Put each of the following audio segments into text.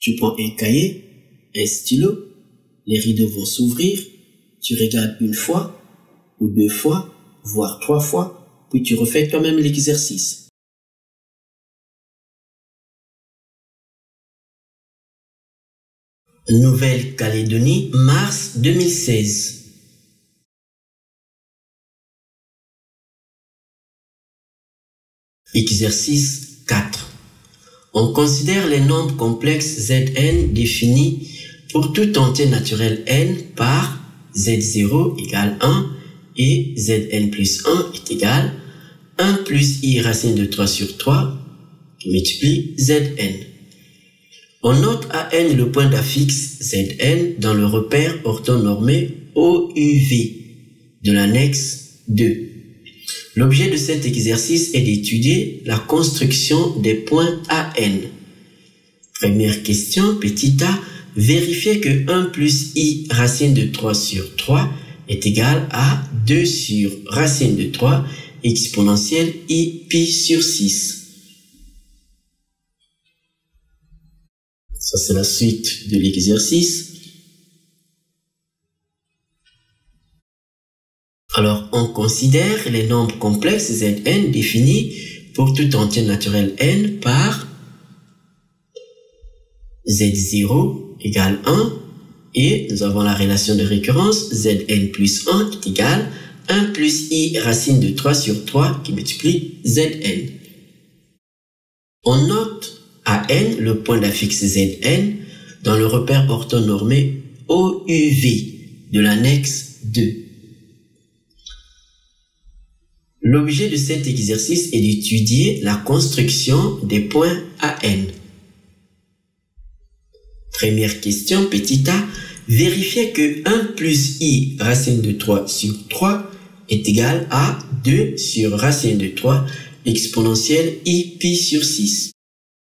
Tu prends un cahier, un stylo, les rideaux vont s'ouvrir, tu regardes une fois, ou 2 fois, voire 3 fois, puis tu refais toi-même l'exercice. Nouvelle-Calédonie, mars 2016. Exercice 4. On considère les nombres complexes Zn définis pour tout entier naturel n par Z0 égale 1 et Zn plus 1 est égal 1 plus i racine de 3 sur 3 qui multiplie Zn. On note à n le point d'affixe Zn dans le repère orthonormé OUV de l'annexe 2. L'objet de cet exercice est d'étudier la construction des points AN. Première question, petit a, vérifiez que 1 plus i racine de 3 sur 3 est égal à 2 sur racine de 3 exponentielle i pi sur 6. Ça, c'est la suite de l'exercice. Alors, on considère les nombres complexes Zn définis pour tout entier naturel n par Z0 égale 1 et nous avons la relation de récurrence Zn plus 1 est égal 1 plus i racine de 3 sur 3 qui multiplie Zn. On note à n le point d'affixe Zn dans le repère orthonormé OUV de l'annexe 2. L'objet de cet exercice est d'étudier la construction des points AN. Première question, petit a, vérifiez que 1 plus i racine de 3 sur 3 est égal à 2 sur racine de 3 exponentielle i pi sur 6.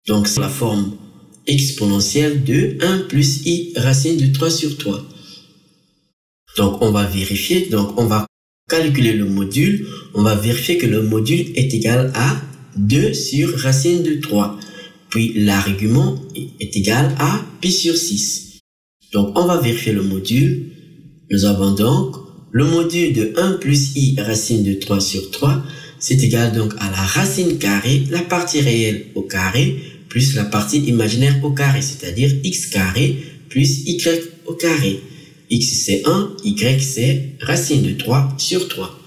Donc c'est la forme exponentielle de 1 plus i racine de 3 sur 3. Donc on va vérifier, donc on va calculer le module, on va vérifier que le module est égal à 2 sur racine de 3. Puis l'argument est égal à pi sur 6. Donc on va vérifier le module. Nous avons donc le module de 1 plus i racine de 3 sur 3, c'est égal donc à la racine carrée, la partie réelle au carré, plus la partie imaginaire au carré, c'est-à-dire x carré plus y au carré. X c'est 1, y c'est racine de 3 sur 3.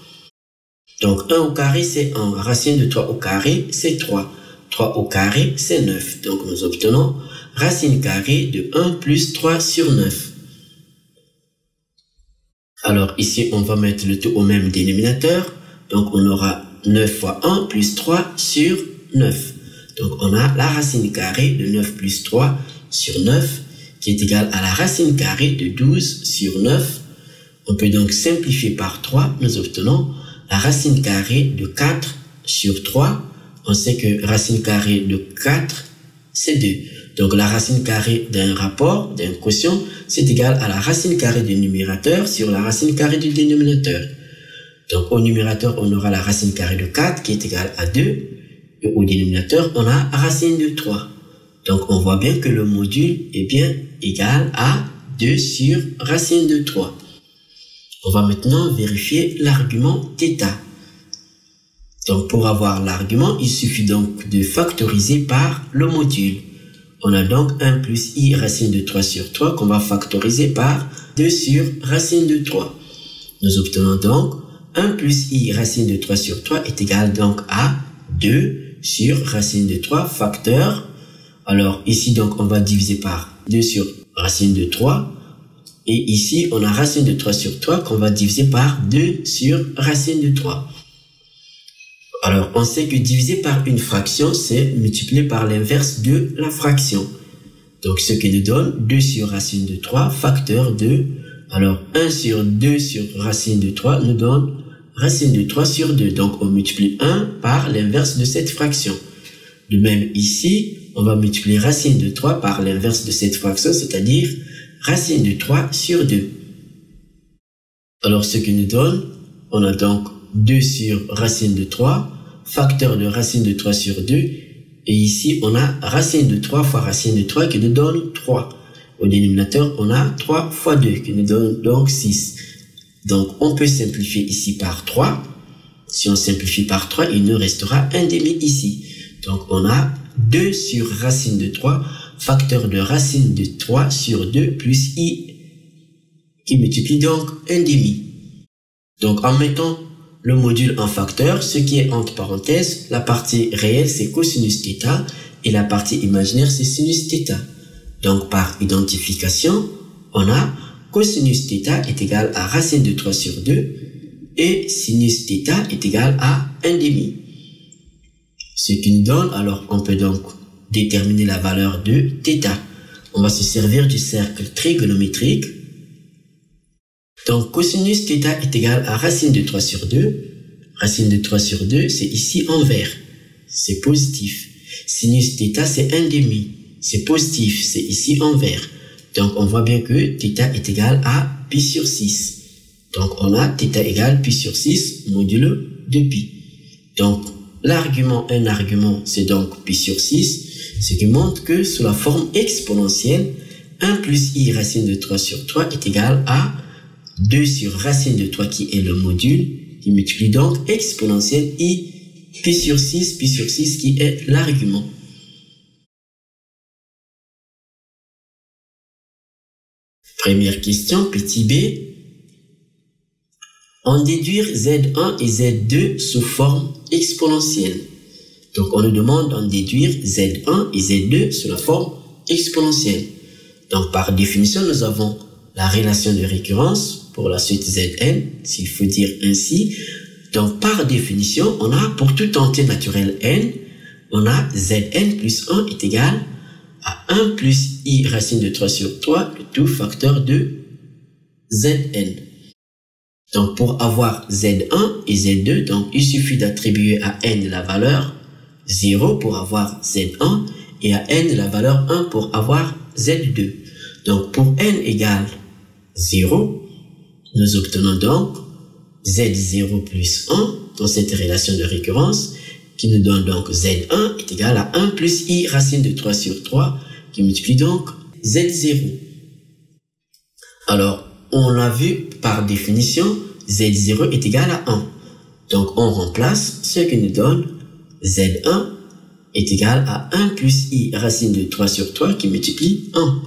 Donc 1 au carré c'est 1, racine de 3 au carré c'est 3. 3 au carré c'est 9. Donc nous obtenons racine carrée de 1 plus 3 sur 9. Alors ici on va mettre le tout au même dénominateur. Donc on aura 9 fois 1 plus 3 sur 9. Donc on a la racine carrée de 9 plus 3 sur 9 qui est égale à la racine carrée de 12 sur 9. On peut donc simplifier par 3. Nous obtenons la racine carrée de 4 sur 3. On sait que racine carrée de 4, c'est 2. Donc la racine carrée d'un rapport, d'un quotient, c'est égal à la racine carrée du numérateur sur la racine carrée du dénominateur. Donc au numérateur, on aura la racine carrée de 4 qui est égale à 2. Et au dénominateur, on a racine de 3. Donc on voit bien que le module est bien égal à 2 sur racine de 3. On va maintenant vérifier l'argument θ. Donc pour avoir l'argument, il suffit donc de factoriser par le module. On a donc 1 plus i racine de 3 sur 3 qu'on va factoriser par 2 sur racine de 3. Nous obtenons donc 1 plus i racine de 3 sur 3 est égal donc à 2 sur racine de 3 facteur. Alors ici donc on va diviser par 2 sur racine de 3. Et ici on a racine de 3 sur 3 qu'on va diviser par 2 sur racine de 3. Alors on sait que diviser par une fraction c'est multiplier par l'inverse de la fraction. Donc ce qui nous donne 2 sur racine de 3 facteur 2. Alors 1 sur 2 sur racine de 3 nous donne racine de 3 sur 2. Donc on multiplie 1 par l'inverse de cette fraction. De même ici, on va multiplier racine de 3 par l'inverse de cette fraction, c'est-à-dire racine de 3 sur 2. Alors ce qui nous donne, on a donc 2 sur racine de 3, facteur de racine de 3 sur 2, Et ici, on a racine de 3 fois racine de 3 qui nous donne 3. Au dénominateur, on a 3 fois 2 qui nous donne donc 6. Donc, on peut simplifier ici par 3. Si on simplifie par 3, il nous restera un demi ici. Donc, on a 2 sur racine de 3, facteur de racine de 3 sur 2 plus i qui multiplie donc un demi. Donc, en mettant le module en facteur, ce qui est entre parenthèses, la partie réelle c'est cosinus θ et la partie imaginaire c'est sinus θ. Donc par identification, on a cosinus θ est égal à racine de 3 sur 2 et sinus θ est égal à 1 demi. Ce qui nous donne, alors on peut donc déterminer la valeur de θ. On va se servir du cercle trigonométrique. Donc, cosinus θ est égal à racine de 3 sur 2. Racine de 3 sur 2, c'est ici en vert. C'est positif. Sinus θ, c'est 1 demi. C'est positif, c'est ici en vert. Donc, on voit bien que θ est égal à pi sur 6. Donc, on a θ égale pi sur 6 modulo de pi. Donc, l'argument, un argument, c'est donc pi sur 6, ce qui montre que sous la forme exponentielle, 1 plus i racine de 3 sur 3 est égal à 2 sur racine de 3 qui est le module, qui multiplie donc exponentielle i pi sur 6 qui est l'argument. Première question, petit b. En déduire Z1 et Z2 sous forme exponentielle. Donc on nous demande d'en déduire Z1 et Z2 sous la forme exponentielle. Donc par définition, nous avons la relation de récurrence pour la suite Zn, s'il faut dire ainsi. Donc, par définition, on a pour tout entier naturel n, on a Zn plus 1 est égal à 1 plus i racine de 3 sur 3, le tout facteur de Zn. Donc, pour avoir Z1 et Z2, donc il suffit d'attribuer à n la valeur 0 pour avoir Z1 et à n la valeur 1 pour avoir Z2. Donc, pour n égale 0, nous obtenons donc Z0 plus 1 dans cette relation de récurrence qui nous donne donc Z1 est égal à 1 plus i racine de 3 sur 3 qui multiplie donc Z0. Alors, on l'a vu par définition, Z0 est égal à 1. Donc, on remplace ce qui nous donne Z1 est égal à 1 plus i racine de 3 sur 3 qui multiplie 1.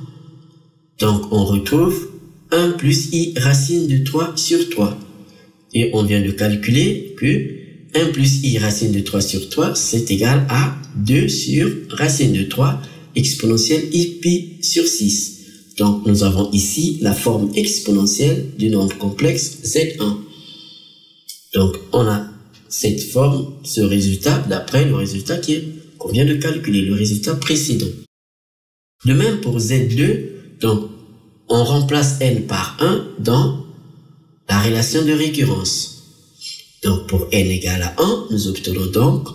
Donc, on retrouve 1 plus i racine de 3 sur 3. Et on vient de calculer que 1 plus i racine de 3 sur 3, c'est égal à 2 sur racine de 3 exponentielle i pi sur 6. Donc, nous avons ici la forme exponentielle du nombre complexe Z1. Donc, on a cette forme, ce résultat, d'après le résultat qu'on vient de calculer, le résultat précédent. De même pour Z2, donc, on remplace n par 1 dans la relation de récurrence. Donc, pour n égale à 1, nous obtenons donc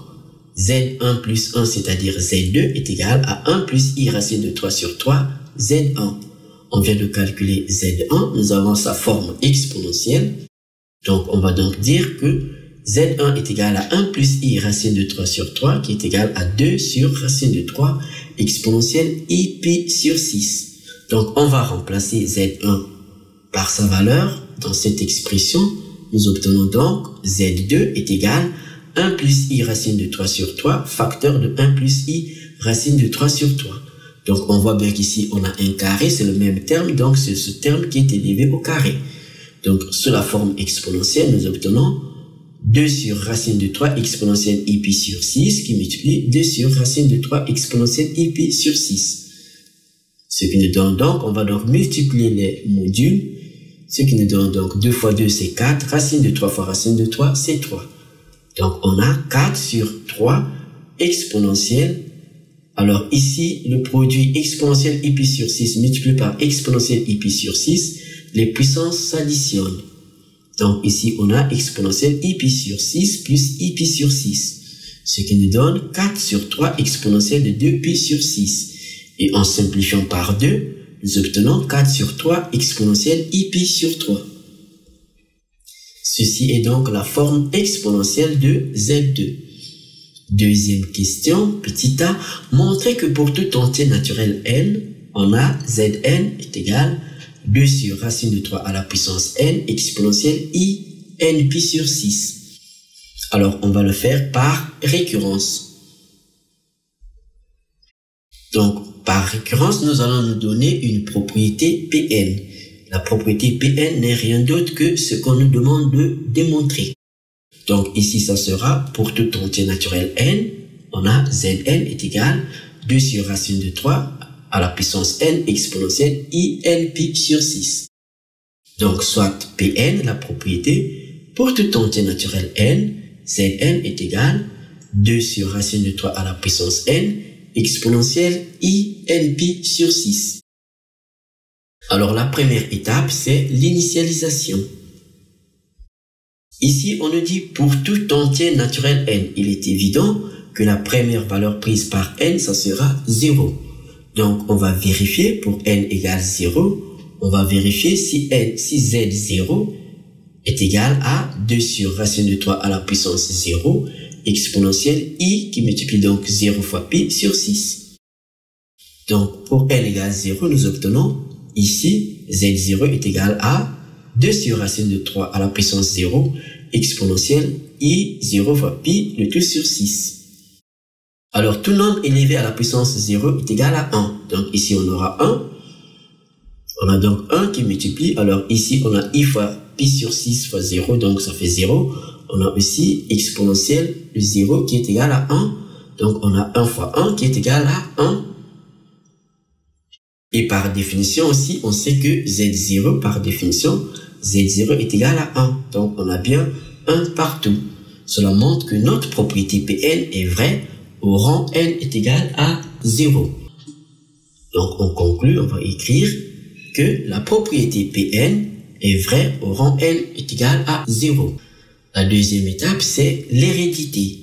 Z1 plus 1, c'est-à-dire Z2, est égal à 1 plus i racine de 3 sur 3, Z1. On vient de calculer Z1, nous avons sa forme exponentielle. Donc, on va donc dire que Z1 est égal à 1 plus i racine de 3 sur 3, qui est égal à 2 sur racine de 3 exponentielle i pi sur 6. Donc, on va remplacer Z1 par sa valeur dans cette expression. Nous obtenons donc Z2 est égal à 1 plus i racine de 3 sur 3, facteur de 1 plus i racine de 3 sur 3. Donc, on voit bien qu'ici, on a un carré, c'est le même terme, donc c'est ce terme qui est élevé au carré. Donc, sous la forme exponentielle, nous obtenons 2 sur racine de 3 exponentielle i pi sur 6 qui multiplie 2 sur racine de 3 exponentielle i pi sur 6. Ce qui nous donne donc, on va donc multiplier les modules, ce qui nous donne donc 2 fois 2 c'est 4, racine de 3 fois racine de 3 c'est 3. Donc, on a 4 sur 3 exponentielle. Alors ici, le produit exponentielle i pi sur 6 multiplié par exponentielle i pi sur 6, les puissances s'additionnent. Donc ici, on a exponentielle i pi sur 6 plus i pi sur 6, ce qui nous donne 4 sur 3 exponentielle de 2 pi sur 6. Et en simplifiant par 2, nous obtenons 4 sur 3 exponentielle i pi sur 3. Ceci est donc la forme exponentielle de Z2. Deuxième question, petit a, montrez que pour tout entier naturel n, on a Zn est égal 2 sur racine de 3 à la puissance n exponentielle i n pi sur 6. Alors, on va le faire par récurrence. Donc, par récurrence, nous allons nous donner une propriété Pn. La propriété Pn n'est rien d'autre que ce qu'on nous demande de démontrer. Donc, ici, ça sera pour tout entier naturel n, on a Zn est égal 2 sur racine de 3 à la puissance n exponentielle i n pi sur 6. Donc, soit Pn, la propriété, pour tout entier naturel n, Zn est égal 2 sur racine de 3 à la puissance n exponentielle i n pi sur 6. Alors, la première étape, c'est l'initialisation. Ici, on nous dit pour tout entier naturel n. Il est évident que la première valeur prise par n, ça sera 0. Donc, on va vérifier pour n égale 0. On va vérifier si Z0 est égal à 2 sur racine de 3 à la puissance 0 exponentielle i qui multiplie donc 0 fois pi sur 6. Donc, pour n égale 0, nous obtenons ici Z0 est égal à 2 sur racine de 3 à la puissance 0 exponentielle i 0 fois pi le tout sur 6. Alors, tout nombre élevé à la puissance 0 est égal à 1. Donc, ici, on aura 1. On a donc 1 qui multiplie. Alors, ici, on a i fois pi sur 6 fois 0, donc ça fait 0. On a aussi exponentielle de 0 qui est égal à 1. Donc, on a 1 fois 1 qui est égal à 1. Et par définition aussi, on sait que Z0, par définition, Z0 est égal à 1. Donc, on a bien 1 partout. Cela montre que notre propriété Pn est vraie au rang n est égal à 0. Donc, on conclut, on va écrire que la propriété Pn est vraie au rang n est égal à 0. La deuxième étape, c'est l'hérédité.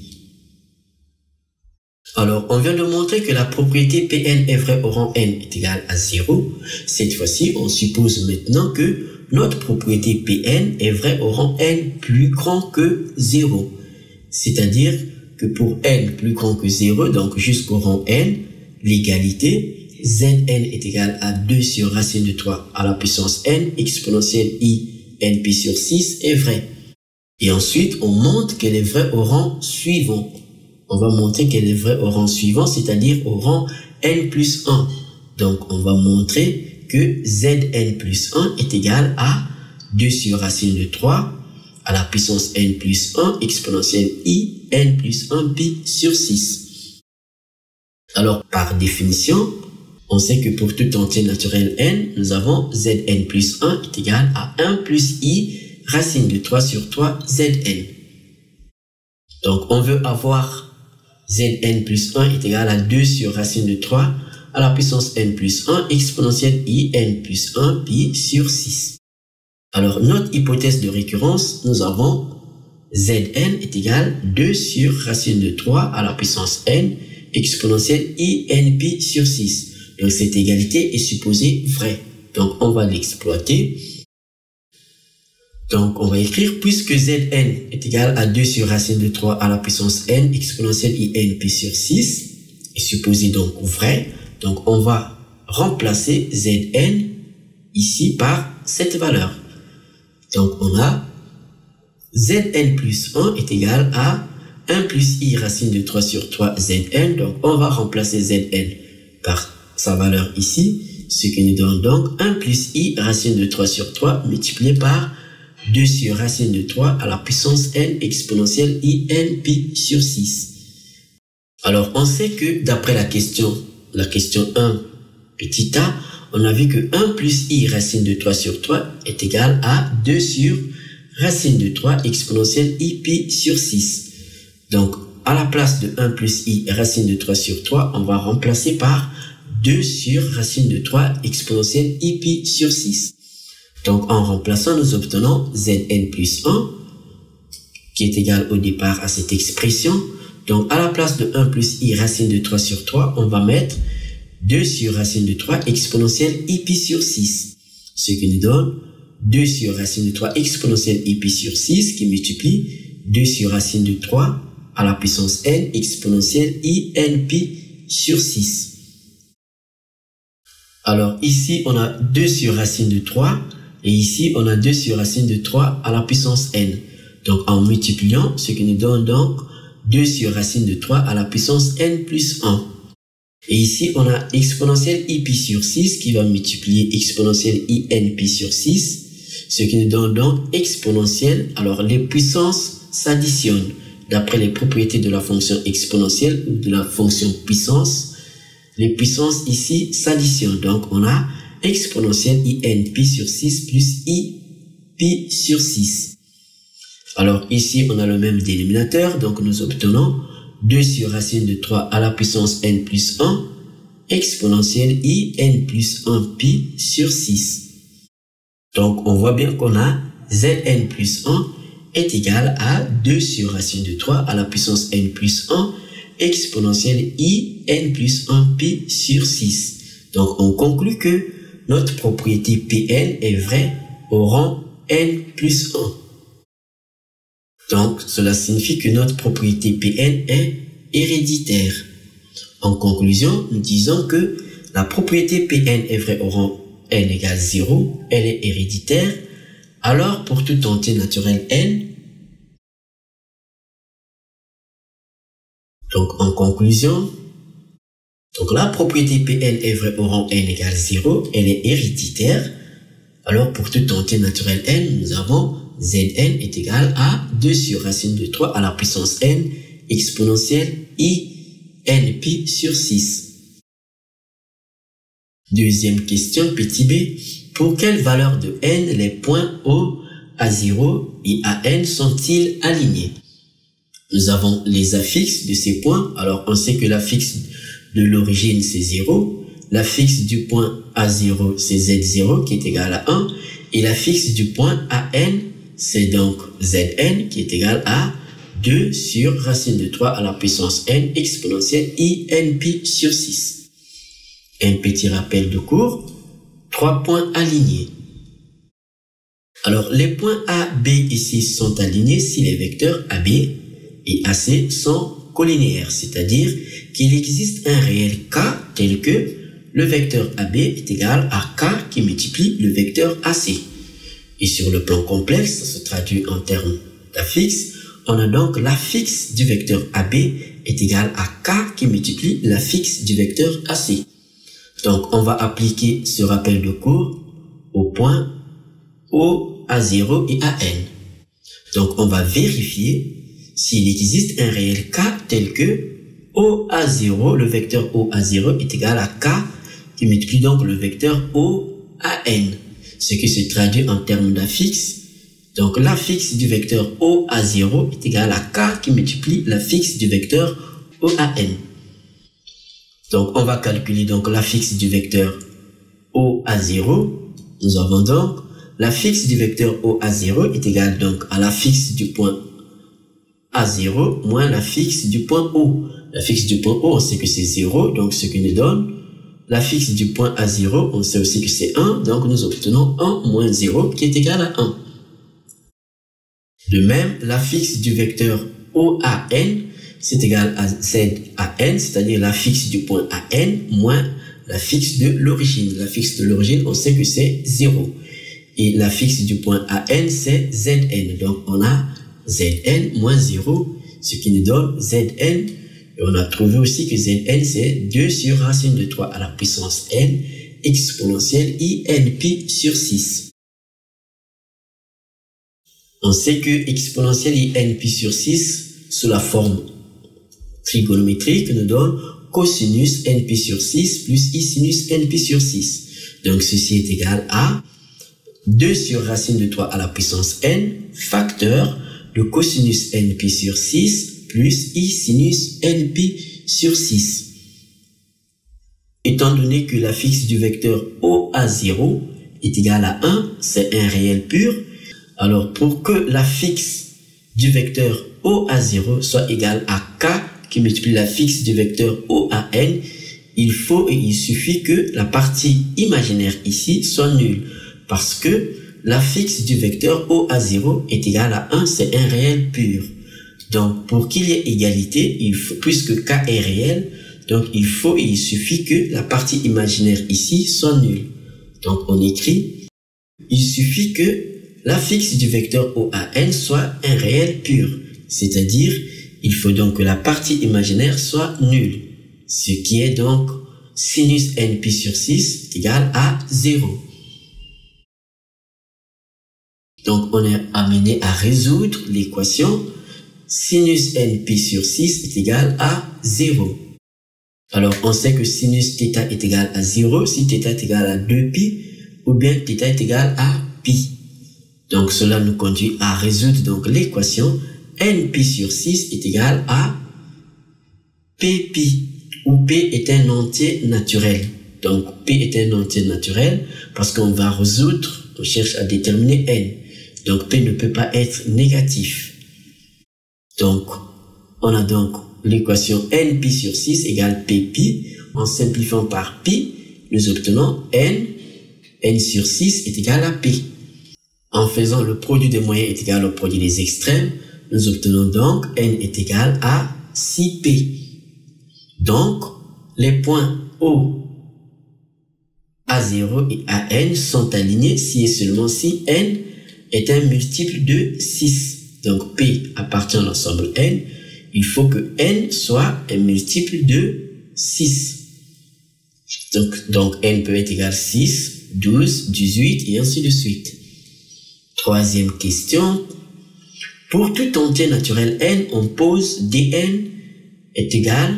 Alors, on vient de montrer que la propriété Pn est vraie au rang n est égal à 0. Cette fois-ci, on suppose maintenant que notre propriété Pn est vraie au rang n plus grand que 0. C'est-à-dire que pour n plus grand que 0, donc jusqu'au rang n, l'égalité Zn est égal à 2 sur racine de 3 à la puissance n exponentielle i n pi sur 6 est vraie. Et ensuite, on montre qu'elle est vraie au rang suivant. On va montrer qu'elle est vraie au rang suivant, c'est-à-dire au rang n plus 1. Donc, on va montrer que Zn plus 1 est égal à 2 sur racine de 3 à la puissance n plus 1 exponentielle i n plus 1 pi sur 6. Alors, par définition, on sait que pour tout entier naturel n, nous avons Zn plus 1 est égal à 1 plus i racine de 3 sur 3 Zn. Donc, on veut avoir Zn plus 1 est égal à 2 sur racine de 3 à la puissance n plus 1 exponentielle i n plus 1 pi sur 6. Alors, notre hypothèse de récurrence, nous avons Zn est égal à 2 sur racine de 3 à la puissance n exponentielle i n pi sur 6. Donc, cette égalité est supposée vraie. Donc, on va l'exploiter. Donc, on va écrire, puisque Zn est égal à 2 sur racine de 3 à la puissance n exponentielle i n pi sur 6, est supposé donc vrai. Donc, on va remplacer Zn ici par cette valeur. Donc, on a Zn plus 1 est égal à 1 plus i racine de 3 sur 3 Zn. Donc, on va remplacer Zn par sa valeur ici, ce qui nous donne donc 1 plus i racine de 3 sur 3 multiplié par 2 sur racine de 3 à la puissance n exponentielle i n pi sur 6. Alors, on sait que d'après la question 1, petit a, on a vu que 1 plus i racine de 3 sur 3 est égal à 2 sur racine de 3 exponentielle i pi sur 6. Donc, à la place de 1 plus i racine de 3 sur 3, on va remplacer par 2 sur racine de 3 exponentielle i pi sur 6. Donc, en remplaçant, nous obtenons Zn plus 1, qui est égal au départ à cette expression. Donc, à la place de 1 plus i racine de 3 sur 3, on va mettre 2 sur racine de 3 exponentielle i pi sur 6. Ce qui nous donne 2 sur racine de 3 exponentielle i pi sur 6 qui multiplie 2 sur racine de 3 à la puissance n exponentielle INP sur 6. Alors ici, on a 2 sur racine de 3 et ici, on a 2 sur racine de 3 à la puissance n. Donc en multipliant, ce qui nous donne donc 2 sur racine de 3 à la puissance n plus 1. Et ici, on a exponentielle IP sur 6 qui va multiplier exponentielle INP sur 6, ce qui nous donne donc exponentielle. Alors les puissances s'additionnent d'après les propriétés de la fonction exponentielle ou de la fonction puissance. Les puissances ici s'additionnent. Donc on a exponentielle INP sur 6 plus IP sur 6. Alors ici, on a le même dénominateur, donc nous obtenons 2 sur racine de 3 à la puissance n plus 1, exponentielle IN plus 1 pi sur 6. Donc on voit bien qu'on a Zn plus 1 est égal à 2 sur racine de 3 à la puissance n plus 1, exponentielle IN plus 1 pi sur 6. Donc on conclut que notre propriété Pn est vraie au rang n plus 1. Donc, cela signifie que notre propriété Pn est héréditaire. En conclusion, nous disons que la propriété Pn est vraie au rang n égale 0, elle est héréditaire. Alors, pour toute entier naturelle n, donc en conclusion, donc la propriété Pn est vraie au rang n égale 0, elle est héréditaire. Alors, pour toute entier naturelle n, nous avons Zn est égal à 2 sur racine de 3 à la puissance n exponentielle INP sur 6. Deuxième question, petit b. Pour quelle valeur de n les points O, A0 et AN sont-ils alignés? Nous avons les affixes de ces points. Alors, on sait que l'affixe de l'origine, c'est 0. L'affixe du point A0, c'est Z0 qui est égal à 1. Et l'affixe du point AN, c'est donc Zn qui est égal à 2 sur racine de 3 à la puissance n exponentielle INP sur 6. Un petit rappel de cours, 3 points alignés. Alors les points A, B et C sont alignés si les vecteurs AB et AC sont collinéaires, c'est-à-dire qu'il existe un réel K tel que le vecteur AB est égal à K qui multiplie le vecteur AC. Et sur le plan complexe, ça se traduit en termes d'affixe. On a donc l'affixe du vecteur AB est égal à K qui multiplie l'affixe du vecteur AC. Donc, on va appliquer ce rappel de cours aux points O, A0 et AN. Donc, on va vérifier s'il existe un réel K tel que OA0, le vecteur OA0 est égal à K qui multiplie donc le vecteur OAN. Ce qui se traduit en termes d'affixe. Donc l'affixe du vecteur OA0 est égal à K qui multiplie l'affixe du vecteur OAN. Donc on va calculer donc l'affixe du vecteur OA0. Nous avons donc l'affixe du vecteur OA0 est égal donc à l'affixe du point A0 moins l'affixe du point O. L'affixe du point O, on sait que c'est 0, donc ce qui nous donne l'affixe du point A0, on sait aussi que c'est 1, donc nous obtenons 1 moins 0 qui est égal à 1. De même, l'affixe du vecteur OAN, c'est égal à ZAN, c'est-à-dire l'affixe du point AN moins l'affixe de l'origine. L'affixe de l'origine, on sait que c'est 0. Et l'affixe du point AN, c'est ZN. Donc on a ZN moins 0, ce qui nous donne ZN. Et on a trouvé aussi que Zn, c'est 2 sur racine de 3 à la puissance n exponentielle INP sur 6. On sait que exponentielle INP sur 6, sous la forme trigonométrique, nous donne cosinus NP sur 6 plus isinus NP sur 6. Donc ceci est égal à 2 sur racine de 3 à la puissance n facteur de cosinus NP sur 6 plus I sinus NP sur 6. Étant donné que l'affixe du vecteur OA0 est égal à 1, c'est un réel pur, alors pour que l'affixe du vecteur OA0 soit égal à K qui multiplie l'affixe du vecteur OAN, il suffit que la partie imaginaire ici soit nulle, parce que l'affixe du vecteur OA0 est égal à 1, c'est un réel pur. Donc, pour qu'il y ait égalité, il faut, puisque K est réel, donc il suffit que la partie imaginaire ici soit nulle. Donc, on écrit, il suffit que l'affixe du vecteur OAN soit un réel pur. C'est-à-dire, il faut donc que la partie imaginaire soit nulle. Ce qui est donc sinus npi sur 6 égale à 0. Donc, on est amené à résoudre l'équation sinus npi sur 6 est égal à 0. Alors, on sait que sinus θ est égal à 0 si θ est égal à 2pi ou bien θ est égal à pi. Donc, cela nous conduit à résoudre donc l'équation npi sur 6 est égal à ppi, où p est un entier naturel. Donc, p est un entier naturel parce qu'on va résoudre, on cherche à déterminer n. Donc, p ne peut pas être négatif. Donc, on a donc l'équation npi sur 6 égale ppi. En simplifiant par pi, nous obtenons n sur 6 est égal à p. En faisant le produit des moyens est égal au produit des extrêmes, nous obtenons donc n est égal à 6p. Donc, les points O, A0 et AN sont alignés si et seulement si n est un multiple de 6. Donc, P appartient à l'ensemble n. Il faut que n soit un multiple de 6. Donc n peut être égal à 6, 12, 18 et ainsi de suite. Troisième question. Pour tout entier naturel n, on pose dn est égal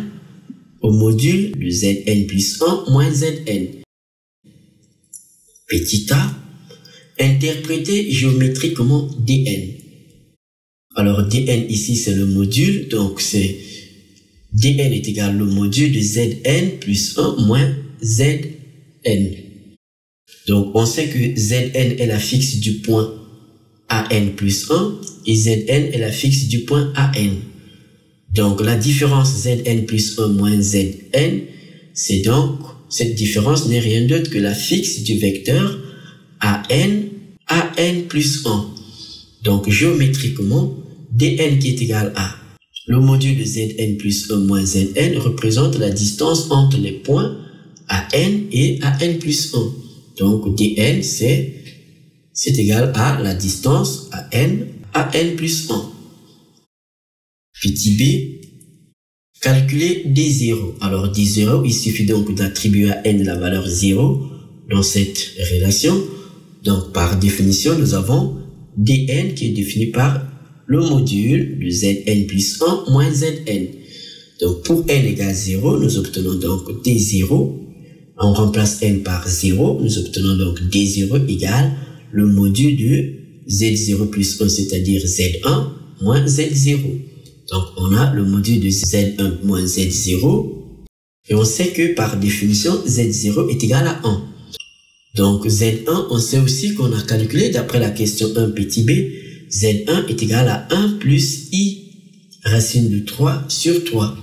au module de zn plus 1 moins zn. Petit a, interprétez géométriquement dn. Alors dn ici c'est le module, donc c'est dn est égal au module de zn plus 1 moins zn. Donc on sait que zn est la fixe du point an plus 1 et zn est la fixe du point an. Donc la différence zn plus 1 moins zn, c'est donc, cette différence n'est rien d'autre que la fixe du vecteur an plus 1. Donc géométriquement, dn qui est égal à le module de zn plus 1 moins zn représente la distance entre les points an et an plus 1. Donc dn c'est égal à la distance an plus 1. Petit b, calculer d0. Alors d0, il suffit donc d'attribuer à n la valeur 0 dans cette relation. Donc par définition, nous avons dn qui est défini par le module de zn plus 1 moins zn. Donc pour n égale 0, nous obtenons donc d0. On remplace n par 0, nous obtenons donc d0 égale le module de z0 plus 1, c'est-à-dire z1 moins z0. Donc on a le module de z1 moins z0 et on sait que par définition z0 est égal à 1. Donc z1, on sait aussi qu'on a calculé d'après la question 1 petit b, z1 est égal à 1 plus i racine de 3 sur 3.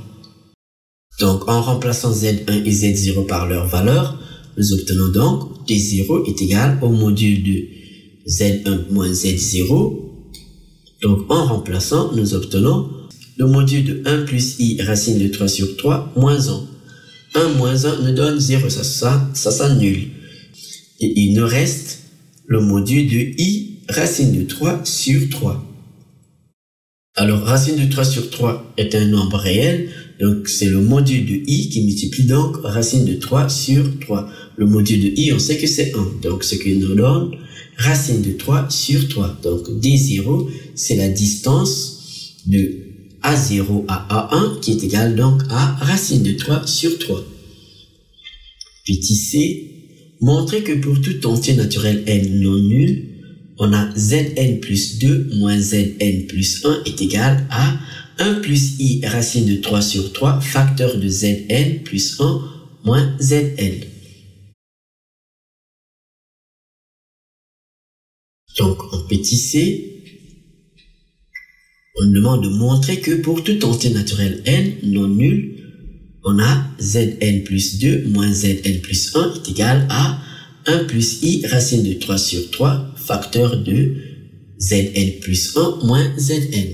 Donc en remplaçant z1 et z0 par leur valeur, nous obtenons donc d0 est égal au module de z1 moins z0. Donc en remplaçant, nous obtenons le module de 1 plus i racine de 3 sur 3 moins 1. 1 moins 1 nous donne 0, ça s'annule. Et il nous reste le module de i racine de 3 sur 3. Alors racine de 3 sur 3 est un nombre réel, donc c'est le module de i qui multiplie donc racine de 3 sur 3. Le module de i, on sait que c'est 1, donc ce qui nous donne racine de 3 sur 3. Donc d0, c'est la distance de A0 à A1 qui est égale donc à racine de 3 sur 3. Petit c, montrer que pour tout entier naturel n non nul, on a zn plus 2 moins zn plus 1 est égal à 1 plus i racine de 3 sur 3 facteur de zn plus 1 moins zn. Donc en petit c, on demande de montrer que pour tout entier naturel n non nul, on a zn plus 2 moins zn plus 1 est égal à 1 plus i racine de 3 sur 3 facteur de zn plus 1 moins zn.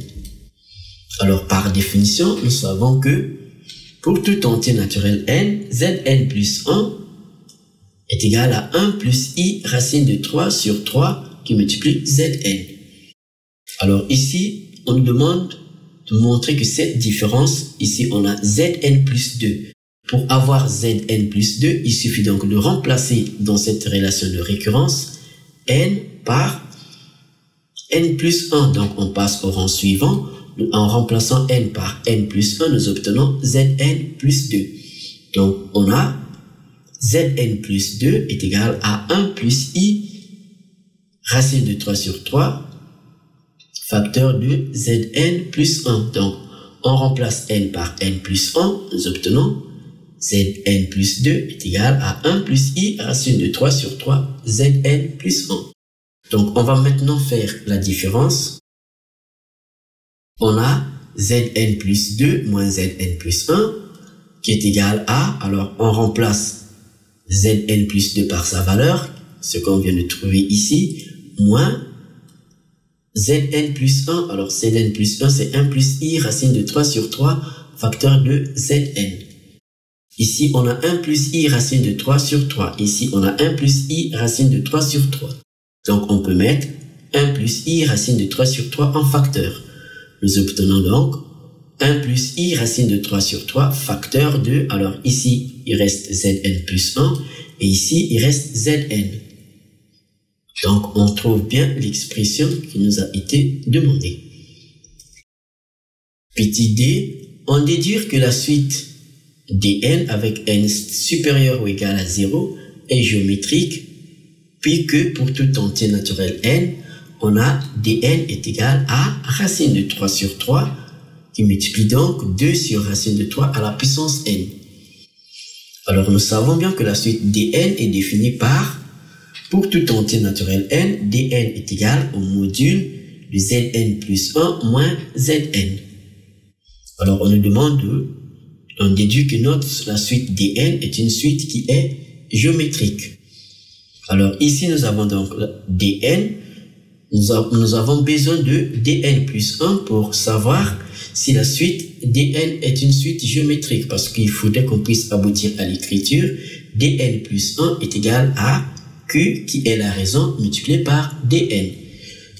Alors, par définition, nous savons que pour tout entier naturel n, Zn plus 1 est égal à 1 plus i racine de 3 sur 3 qui multiplie Zn. Alors ici, on nous demande de montrer que cette différence, ici on a Zn plus 2. Pour avoir Zn plus 2, il suffit donc de remplacer dans cette relation de récurrence n par n plus 1. Donc on passe au rang suivant. En remplaçant n par n plus 1, nous obtenons Zn plus 2. Donc on a Zn plus 2 est égal à 1 plus i racine de 3 sur 3 facteur de Zn plus 1. Donc on remplace n par n plus 1, nous obtenons Zn plus 2 est égal à 1 plus i racine de 3 sur 3 Zn plus 1. Donc on va maintenant faire la différence. On a Zn plus 2 moins Zn plus 1 qui est égal à, alors on remplace Zn plus 2 par sa valeur, ce qu'on vient de trouver ici, moins Zn plus 1, alors Zn plus 1 c'est 1 plus i racine de 3 sur 3 facteur de Zn. Ici on a 1 plus i racine de 3 sur 3, ici on a 1 plus i racine de 3 sur 3. Donc on peut mettre 1 plus i racine de 3 sur 3 en facteur. Nous obtenons donc 1 plus i racine de 3 sur 3 facteur de, alors ici il reste Zn plus 1 et ici il reste Zn. Donc on trouve bien l'expression qui nous a été demandée. Petit d, on déduit que la suite dn avec n supérieur ou égal à 0 est géométrique, puis que pour tout entier naturel n, on a dn est égal à racine de 3 sur 3 qui multiplie donc 2 sur racine de 3 à la puissance n. Alors nous savons bien que la suite dn est définie par, pour tout entier naturel n, dn est égal au module de Zn plus 1 moins Zn. Alors on nous demande on déduit que la suite dn est une suite qui est géométrique. Alors ici nous avons donc dn, nous avons besoin de dn plus 1 pour savoir si la suite dn est une suite géométrique, parce qu'il faudrait qu'on puisse aboutir à l'écriture dn plus 1 est égal à q qui est la raison multipliée par dn.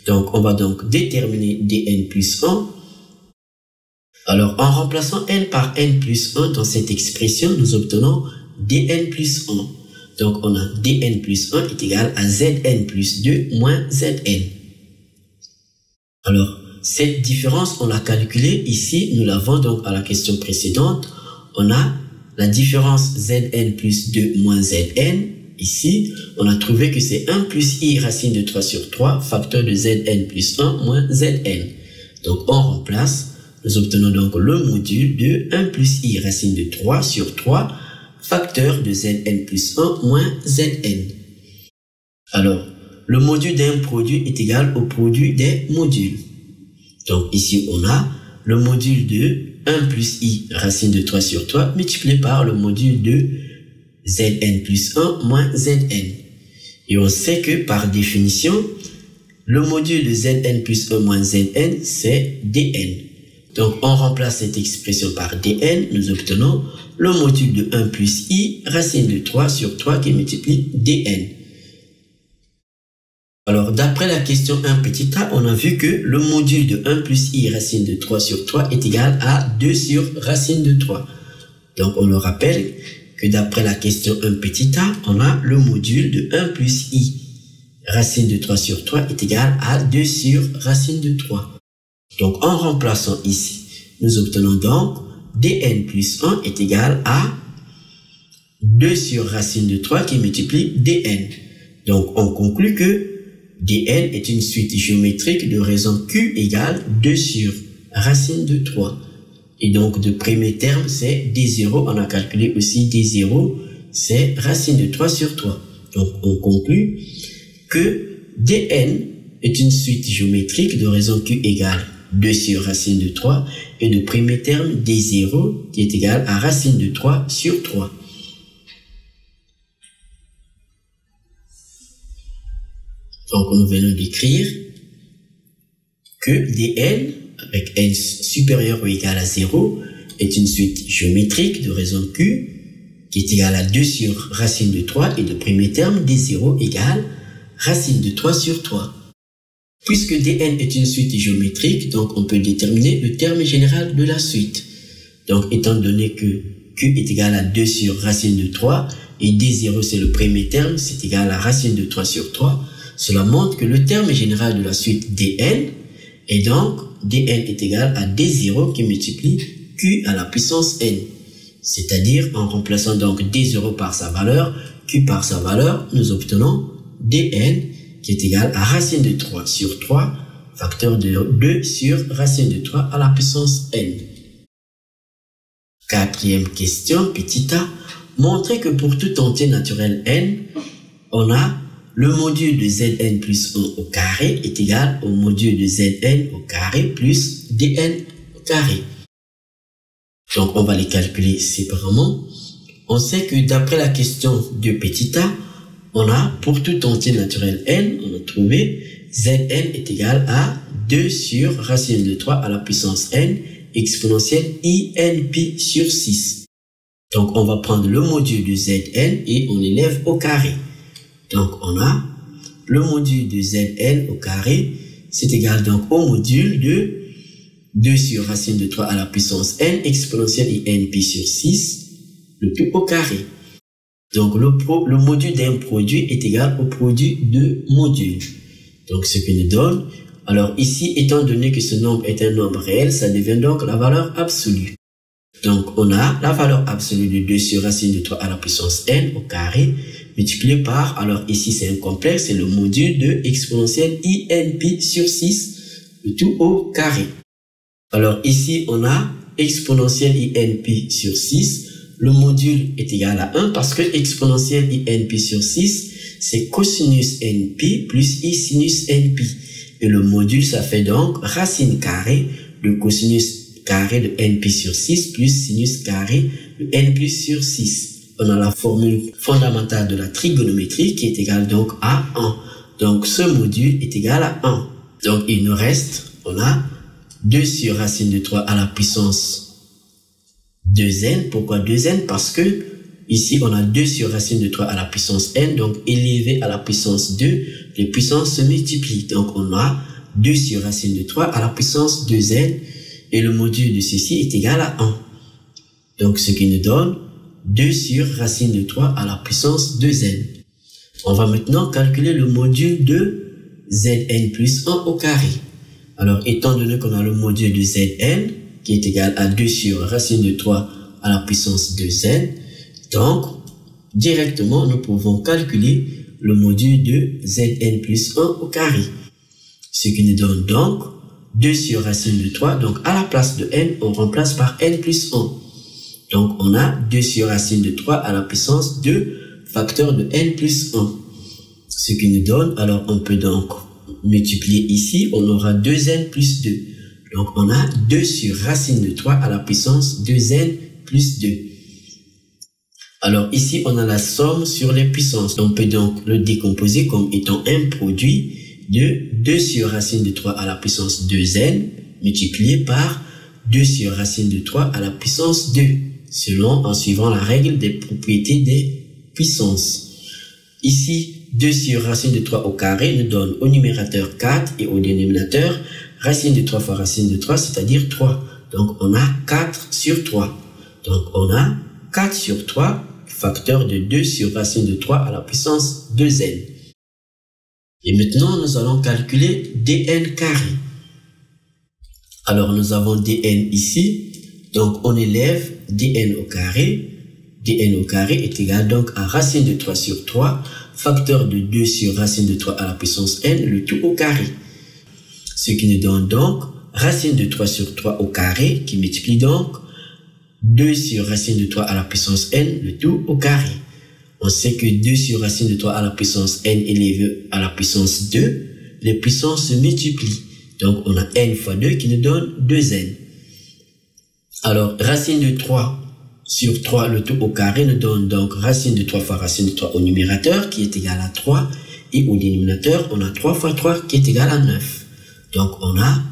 Donc on va donc déterminer dn plus 1. Alors en remplaçant n par n plus 1 dans cette expression, nous obtenons dn plus 1. Donc on a dn plus 1 est égal à Zn plus 2 moins Zn. Alors cette différence on l'a calculée ici, nous l'avons donc à la question précédente. On a la différence Zn plus 2 moins Zn. Ici, on a trouvé que c'est 1 plus i racine de 3 sur 3 facteur de Zn plus 1 moins Zn. Donc on remplace, nous obtenons donc le module de 1 plus i racine de 3 sur 3 facteur de Zn plus 1 moins Zn. Alors, le module d'un produit est égal au produit des modules. Donc ici, on a le module de 1 plus i racine de 3 sur 3 multiplié par le module de Zn plus 1 moins Zn. Et on sait que par définition, le module de Zn plus 1 moins Zn, c'est dn. Donc on remplace cette expression par dn, nous obtenons le module de 1 plus i racine de 3 sur 3 qui multiplie dn. Alors d'après la question 1 petit a, on a vu que le module de 1 plus i racine de 3 sur 3 est égal à 2 sur racine de 3. Donc on le rappelle que d'après la question 1 petit a, on a le module de 1 plus i racine de 3 sur 3 est égal à 2 sur racine de 3. Donc en remplaçant ici, nous obtenons donc dn plus 1 est égal à 2 sur racine de 3 qui multiplie dn. Donc on conclut que dn est une suite géométrique de raison q égale 2 sur racine de 3. Et donc de premier terme c'est d0, on a calculé aussi d0, c'est racine de 3 sur 3. Donc on conclut que dn est une suite géométrique de raison q égale 2 sur racine de 3 et de premier terme d0 qui est égal à racine de 3 sur 3. Donc nous venons d'écrire que dn, avec n supérieur ou égal à 0 est une suite géométrique de raison Q qui est égale à 2 sur racine de 3 et le premier terme D0 égale racine de 3 sur 3. Puisque Dn est une suite géométrique, donc on peut déterminer le terme général de la suite. Donc étant donné que Q est égal à 2 sur racine de 3 et D0 c'est le premier terme, c'est égal à racine de 3 sur 3, cela montre que le terme général de la suite Dn et donc Dn est égal à D0 qui multiplie Q à la puissance n. C'est-à-dire en remplaçant donc D0 par sa valeur, Q par sa valeur, nous obtenons Dn qui est égal à racine de 3 sur 3, facteur de 2 sur racine de 3 à la puissance n. Quatrième question, petit a, montrer que pour tout entier naturel n, on a le module de Zn plus 1 au carré est égal au module de Zn au carré plus Dn au carré. Donc, on va les calculer séparément. On sait que d'après la question de petit a, on a pour tout entier naturel n, on a trouvé Zn est égal à 2 sur racine de 3 à la puissance n exponentielle inpi sur 6. Donc, on va prendre le module de Zn et on l'élève au carré. Donc, on a le module de Zn au carré, c'est égal donc au module de 2 sur racine de 3 à la puissance n exponentielle inpi sur 6, le tout au carré. Donc, le module d'un produit est égal au produit de modules. Donc, ce qui nous donne, alors ici, étant donné que ce nombre est un nombre réel, ça devient donc la valeur absolue. Donc, on a la valeur absolue de 2 sur racine de 3 à la puissance n au carré, multiplié par, alors ici c'est un complexe, c'est le module de exponentielle inpi sur 6, le tout au carré. Alors ici, on a exponentielle inpi sur 6, le module est égal à 1 parce que exponentielle inpi sur 6, c'est cosinus np plus i sinus np. Et le module, ça fait donc racine carrée de cosinus carré de np sur 6 plus sinus carré de np sur 6. On a la formule fondamentale de la trigonométrie qui est égale donc à 1. Donc ce module est égal à 1. Donc il nous reste, on a 2 sur racine de 3 à la puissance 2n. Pourquoi 2n? Parce que ici on a 2 sur racine de 3 à la puissance n, donc élevé à la puissance 2, les puissances se multiplient. Donc on a 2 sur racine de 3 à la puissance 2n et le module de ceci est égal à 1. Donc ce qui nous donne 2 sur racine de 3 à la puissance 2n. On va maintenant calculer le module de Zn plus 1 au carré. Alors, étant donné qu'on a le module de Zn qui est égal à 2 sur racine de 3 à la puissance 2n, donc, directement, nous pouvons calculer le module de Zn plus 1 au carré. Ce qui nous donne donc 2 sur racine de 3. Donc, à la place de n, on remplace par n plus 1. Donc, on a 2 sur racine de 3 à la puissance 2, facteur de n plus 1. Ce qui nous donne, alors on peut donc multiplier ici, on aura 2n plus 2. Donc, on a 2 sur racine de 3 à la puissance 2n plus 2. Alors, ici, on a la somme sur les puissances. On peut donc le décomposer comme étant un produit de 2 sur racine de 3 à la puissance 2n multiplié par 2 sur racine de 3 à la puissance 2. En suivant la règle des propriétés des puissances. Ici, 2 sur racine de 3 au carré nous donne au numérateur 4 et au dénominateur racine de 3 fois racine de 3, c'est-à-dire 3. Donc, on a 4 sur 3. Donc, on a 4 sur 3, facteur de 2 sur racine de 3 à la puissance 2n. Et maintenant, nous allons calculer dn carré. Alors, nous avons dn ici. Donc, on élève dn au carré. dn au carré est égal donc à racine de 3 sur 3, facteur de 2 sur racine de 3 à la puissance n, le tout au carré. Ce qui nous donne donc racine de 3 sur 3 au carré, qui multiplie donc 2 sur racine de 3 à la puissance n, le tout au carré. On sait que 2 sur racine de 3 à la puissance n élevé à la puissance 2, les puissances se multiplient. Donc, on a n fois 2 qui nous donne 2n. Alors, racine de 3 sur 3, le tout au carré, nous donne donc racine de 3 fois racine de 3 au numérateur, qui est égal à 3. Et au dénominateur, on a 3 fois 3, qui est égal à 9. Donc, on a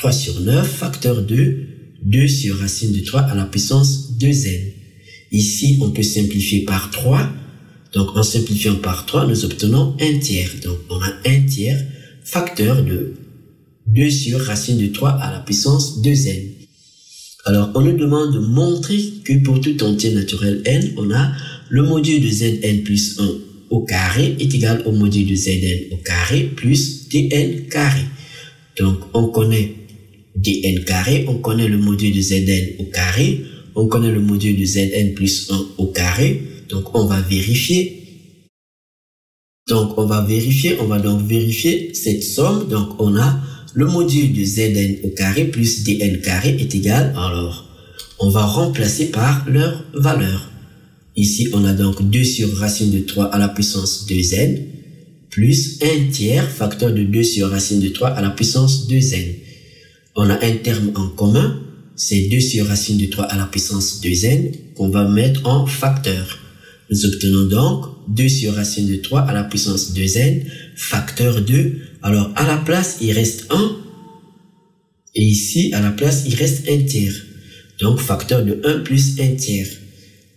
3 sur 9, facteur de 2 sur racine de 3 à la puissance 2n. Ici, on peut simplifier par 3. Donc, en simplifiant par 3, nous obtenons 1 tiers. Donc, on a 1 tiers facteur de 2 sur racine de 3 à la puissance 2n. Alors, on nous demande de montrer que pour tout entier naturel n, on a le module de zn plus 1 au carré est égal au module de zn au carré plus dn carré. Donc, on connaît dn carré, on connaît le module de zn au carré, on connaît le module de zn plus 1 au carré. Donc, on va vérifier. On va donc vérifier cette somme. Donc, on a le module de zn au carré plus dn carré est égal. Alors, on va remplacer par leur valeur. Ici, on a donc 2 sur racine de 3 à la puissance 2n plus 1 tiers facteur de 2 sur racine de 3 à la puissance 2n. On a un terme en commun, c'est 2 sur racine de 3 à la puissance 2n qu'on va mettre en facteur. Nous obtenons donc 2 sur racine de 3 à la puissance 2n, facteur 2. Alors, à la place, il reste 1. Et ici, à la place, il reste 1 tiers. Donc, facteur de 1 plus 1 tiers.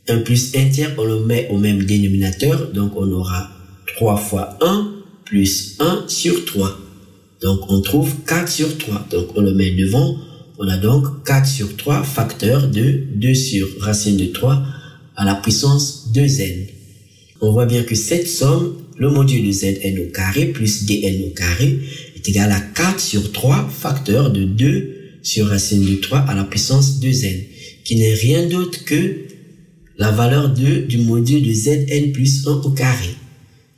1 plus 1 tiers, on le met au même dénominateur. Donc, on aura 3 fois 1 plus 1 sur 3. Donc, on trouve 4 sur 3. Donc, on le met devant. On a donc 4 sur 3, facteur de 2 sur racine de 3 à la puissance 2n. On voit bien que cette somme, le module de zn au carré plus dn au carré est égal à 4 sur 3 facteur de 2 sur racine de 3 à la puissance 2n, qui n'est rien d'autre que la valeur 2 du module de zn plus 1 au carré.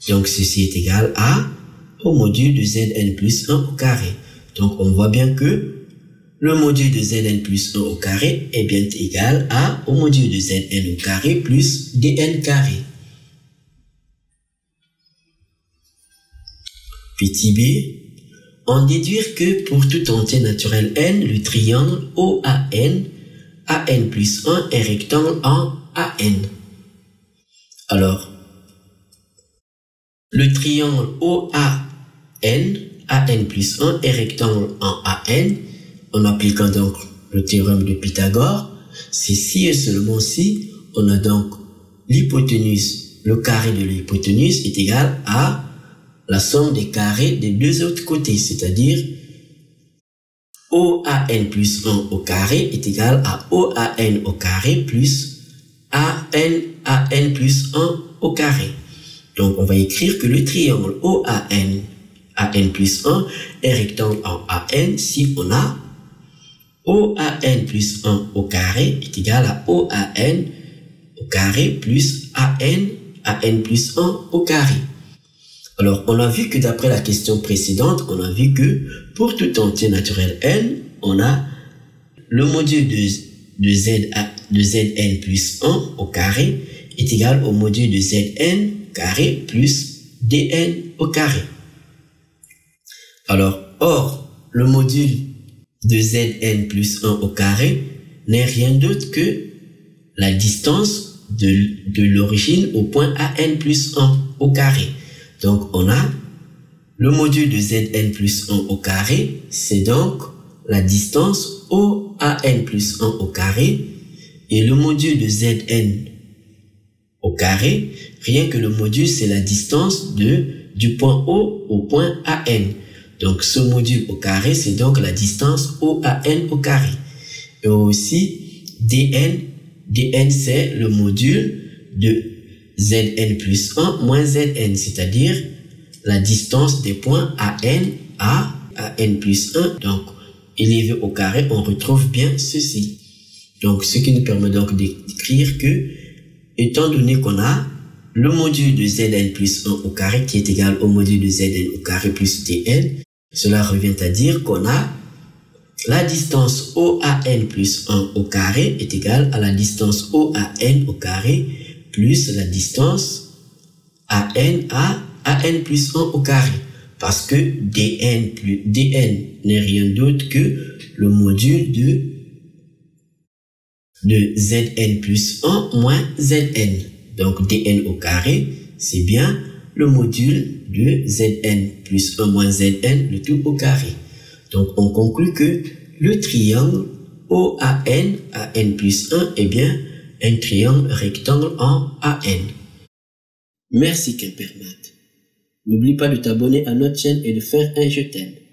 Donc ceci est égal à au module de zn plus 1 au carré. Donc on voit bien que le module de zn plus 1 au carré est bien égal à au module de zn au carré plus dn carré. Petit b, on déduit que pour tout entier naturel n, le triangle OAN, AN plus 1 est rectangle en AN. Alors, le triangle OAN, AN plus 1 est rectangle en AN, en appliquant donc le théorème de Pythagore. C'est si et seulement si on a donc l'hypoténuse, le carré de l'hypoténuse est égal à la somme des carrés des deux autres côtés, c'est-à-dire OAN plus 1 au carré est égal à OAN au carré plus AN plus 1 au carré. Donc, on va écrire que le triangle OAN, AN plus 1 est rectangle en AN si on a OAN plus 1 au carré est égal à OAN au carré plus AN plus 1 au carré. Alors, on a vu que d'après la question précédente, on a vu que pour tout entier naturel n, on a le module de Zn plus 1 au carré est égal au module de Zn carré plus Dn au carré. Alors, or, le module de Zn plus 1 au carré n'est rien d'autre que la distance de l'origine au point AN plus 1 au carré. Donc, on a le module de Zn plus 1 au carré, c'est donc la distance OAN plus 1 au carré, et le module de Zn au carré, rien que le module, c'est la distance du point O au point AN. Donc, ce module au carré, c'est donc la distance OAN au carré. Et aussi, Dn, c'est le module de Zn plus 1 moins Zn, c'est-à-dire la distance des points AN à AN plus 1. Donc, élevé au carré, on retrouve bien ceci. Donc, ce qui nous permet donc d'écrire que, étant donné qu'on a le module de Zn plus 1 au carré qui est égal au module de Zn au carré plus Dn, cela revient à dire qu'on a la distance OAN plus 1 au carré est égale à la distance OAN au carré plus la distance AN à AN plus 1 au carré. Parce que Dn n'est rien d'autre que le module de Zn plus 1 moins Zn. Donc Dn au carré, c'est bien le module de Zn plus 1 moins Zn, le tout au carré. Donc, on conclut que le triangle OAN, AN plus 1, est bien un triangle rectangle en AN. Merci Quimpermat. N'oublie pas de t'abonner à notre chaîne et de faire un je t'aime.